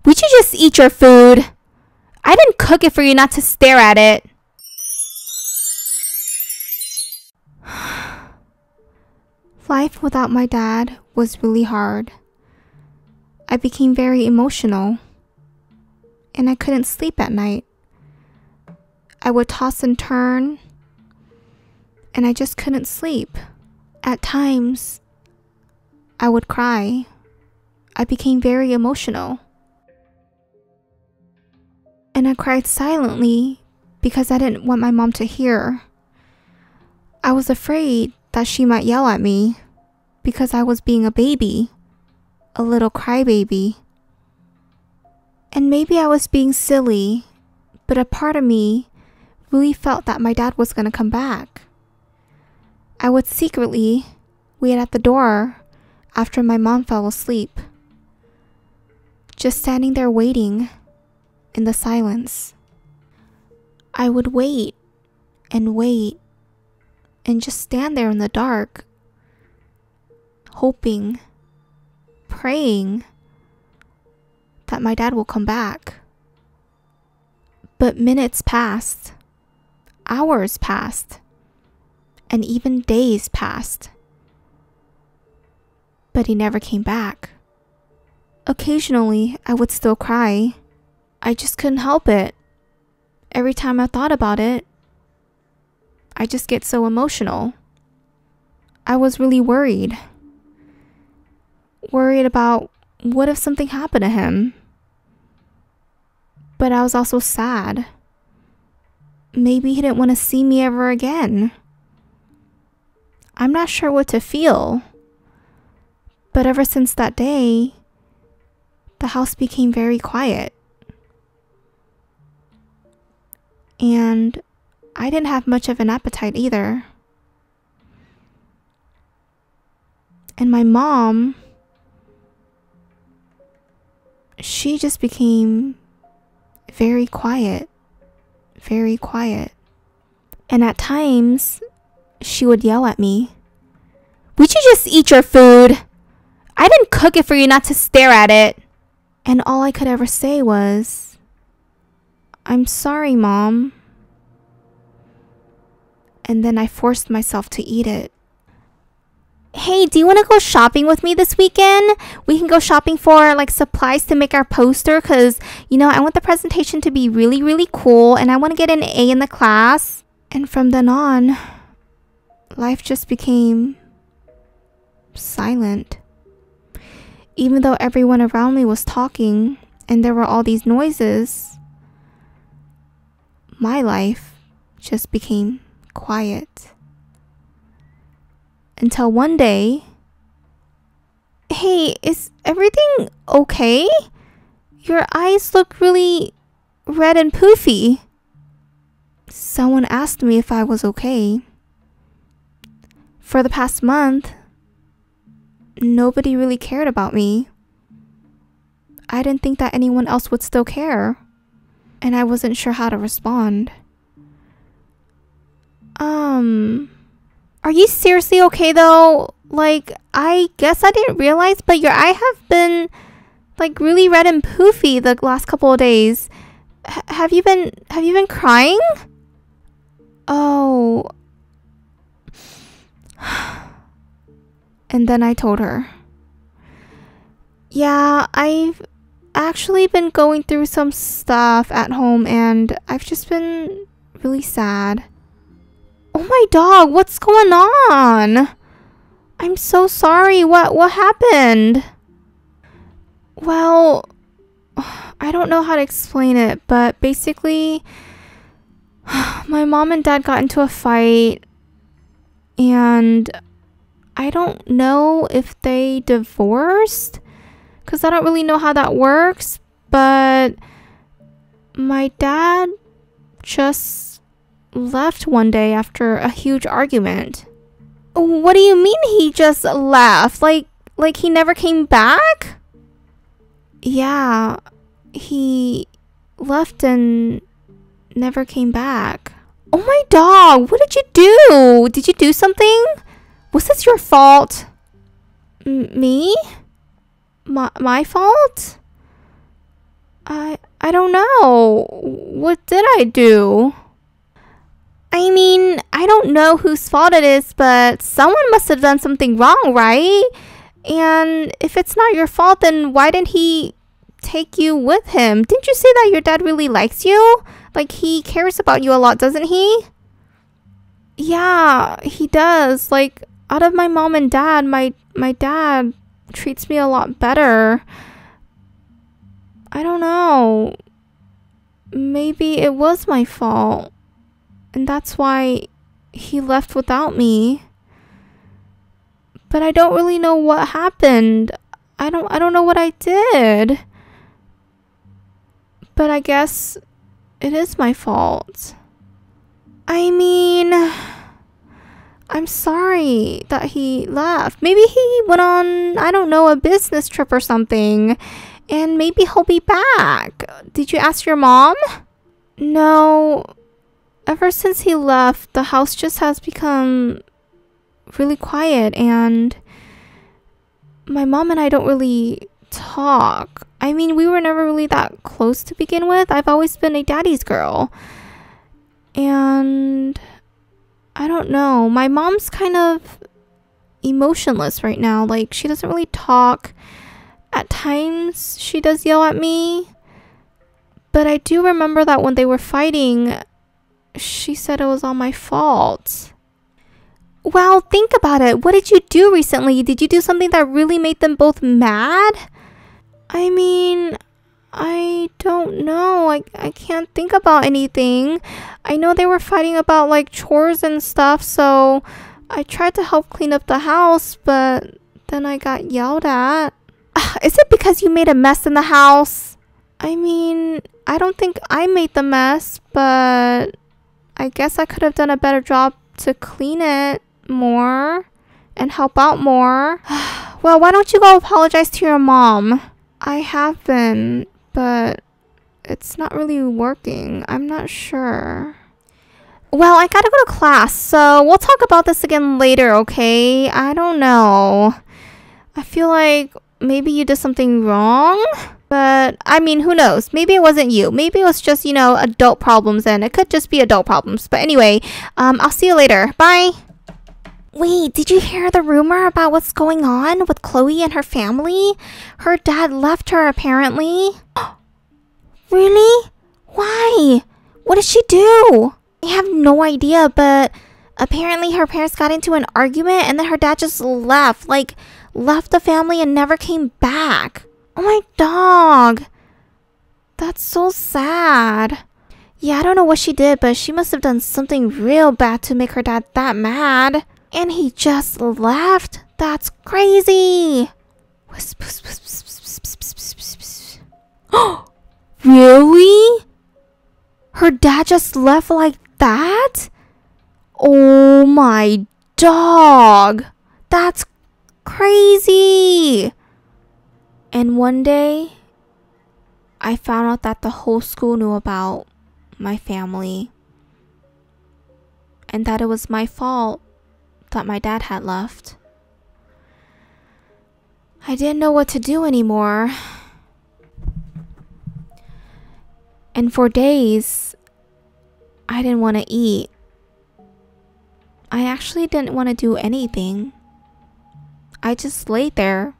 Would you just eat your food? I didn't cook it for you not to stare at it. Life without my dad was really hard. I became very emotional, and I couldn't sleep at night. I would toss and turn, and I just couldn't sleep. At times, I would cry. I became very emotional. And I cried silently because I didn't want my mom to hear. I was afraid that she might yell at me because I was being a baby, a little crybaby. And maybe I was being silly, but a part of me really felt that my dad was going to come back. I would secretly wait at the door after my mom fell asleep, just standing there waiting in the silence. I would wait and just stand there in the dark, hoping, praying that my dad will come back. But minutes passed, hours passed, and even days passed. But he never came back. Occasionally, I would still cry. I just couldn't help it. Every time I thought about it, I just get so emotional. I was really worried. Worried about what if something happened to him. But I was also sad. Maybe he didn't want to see me ever again. I'm not sure what to feel. But ever since that day, the house became very quiet. And I didn't have much of an appetite either. And my mom, she just became very quiet, very quiet. And at times, she would yell at me. Would you just eat your food? I didn't cook it for you not to stare at it. And all I could ever say was, I'm sorry, Mom. And then I forced myself to eat it. Hey, do you want to go shopping with me this weekend? We can go shopping for like supplies to make our poster because, I want the presentation to be really, really cool and I want to get an A in the class. And from then on, life just became silent. Even though everyone around me was talking and there were all these noises, my life just became quiet. Until one day, hey, is everything okay? Your eyes look really red and poofy. Someone asked me if I was okay. For the past month, nobody really cared about me. I didn't think that anyone else would still care, and I wasn't sure how to respond. Are you seriously okay though? Like, I guess I didn't realize, but your eye have been like really red and poofy the last couple of days. Have you been crying? Oh. And then I told her, yeah, I've actually been going through some stuff at home and I've just been really sad. Oh my dog, what's going on? I'm so sorry. What happened? Well, I don't know how to explain it, but basically my mom and dad got into a fight and I don't know if they divorced because I don't really know how that works, but my dad just left one day after a huge argument. What do you mean he just left? Like he never came back? Yeah, he left and never came back. Oh my dog, what did you do? Did you do something? Was this your fault? Me? My fault? I don't know. What did I do? I mean, I don't know whose fault it is, but someone must have done something wrong, right? And if it's not your fault, then why didn't he take you with him? Didn't you say that your dad really likes you? Like, he cares about you a lot, doesn't he? Yeah, he does. Like, out of my mom and dad, my dad treats me a lot better. I don't know. Maybe it was my fault. And that's why he left without me. But I don't really know what happened. I don't know what I did. But I guess it is my fault. I mean, I'm sorry that he left. Maybe he went on, I don't know, a business trip or something. And maybe he'll be back. Did you ask your mom? No. Ever since he left, the house just has become really quiet. And my mom and I don't really talk. I mean, we were never really that close to begin with. I've always been a daddy's girl. And I don't know. My mom's kind of emotionless right now. Like, she doesn't really talk. At times, she does yell at me. But I do remember that when they were fighting, she said it was all my fault. Well, think about it. What did you do recently? Did you do something that really made them both mad? I mean, I don't know. I can't think about anything. I know they were fighting about like chores and stuff, so I tried to help clean up the house, but then I got yelled at. Is it because you made a mess in the house? I mean, I don't think I made the mess, but I guess I could have done a better job to clean it more and help out more. Well, why don't you go apologize to your mom? I have been, but it's not really working. I'm not sure. Well, I gotta go to class, so we'll talk about this again later, okay? I don't know. I feel like maybe you did something wrong, but I mean, who knows? Maybe it wasn't you. Maybe it was just, you know, adult problems, and it could just be adult problems. But anyway, I'll see you later. Bye. Wait, did you hear the rumor about what's going on with Chloe and her family? Her dad left her, apparently. Really? Why? What did she do? I have no idea, but apparently her parents got into an argument and then her dad just left. Like, left the family and never came back. Oh my dog. That's so sad. Yeah, I don't know what she did, but she must have done something real bad to make her dad that mad. And he just left? That's crazy. Really? Her dad just left like that? Oh my dog. That's crazy. And one day, I found out that the whole school knew about my family. And that it was my fault that my dad had left. I didn't know what to do anymore. And for days, I didn't want to eat. I actually didn't want to do anything. I just laid there,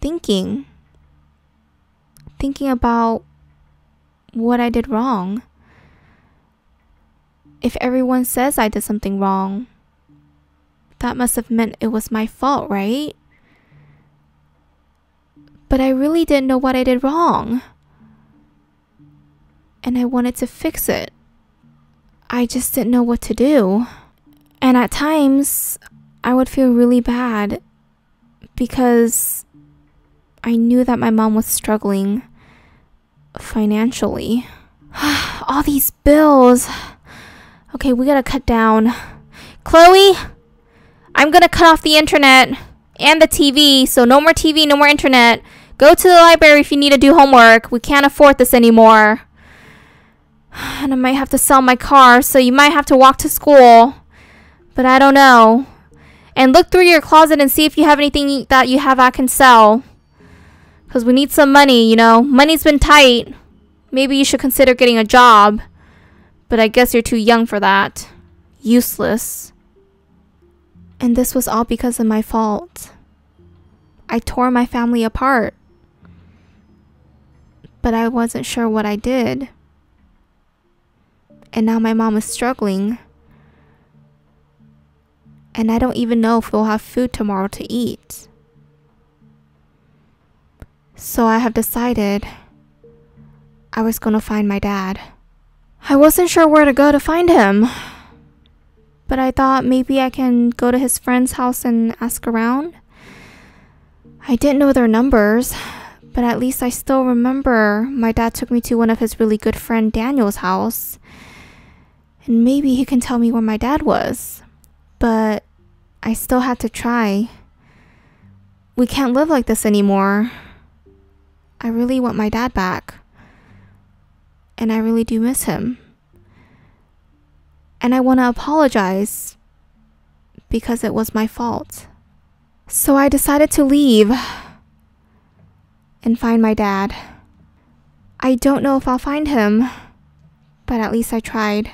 thinking about what I did wrong. If everyone says I did something wrong, that must have meant it was my fault, right? But I really didn't know what I did wrong. And I wanted to fix it. I just didn't know what to do. And at times, I would feel really bad because I knew that my mom was struggling financially. All these bills. Okay, we gotta cut down. Chloe, I'm gonna cut off the internet and the TV, so no more TV, no more internet. Go to the library if you need to do homework. We can't afford this anymore. And I might have to sell my car, so you might have to walk to school. But I don't know. And look through your closet and see if you have anything that you have I can sell. Because we need some money, you know. Money's been tight. Maybe you should consider getting a job. But I guess you're too young for that. Useless. And this was all because of my fault. I tore my family apart. But I wasn't sure what I did. And now my mom is struggling. And I don't even know if we'll have food tomorrow to eat. So I have decided I was going to find my dad. I wasn't sure where to go to find him. But I thought maybe I can go to his friend's house and ask around. I didn't know their numbers, but at least I still remember my dad took me to one of his really good friend Daniel's house. And maybe he can tell me where my dad was. But I still had to try. We can't live like this anymore. I really want my dad back. And I really do miss him. And I want to apologize because it was my fault. So I decided to leave and find my dad. I don't know if I'll find him, but at least I tried.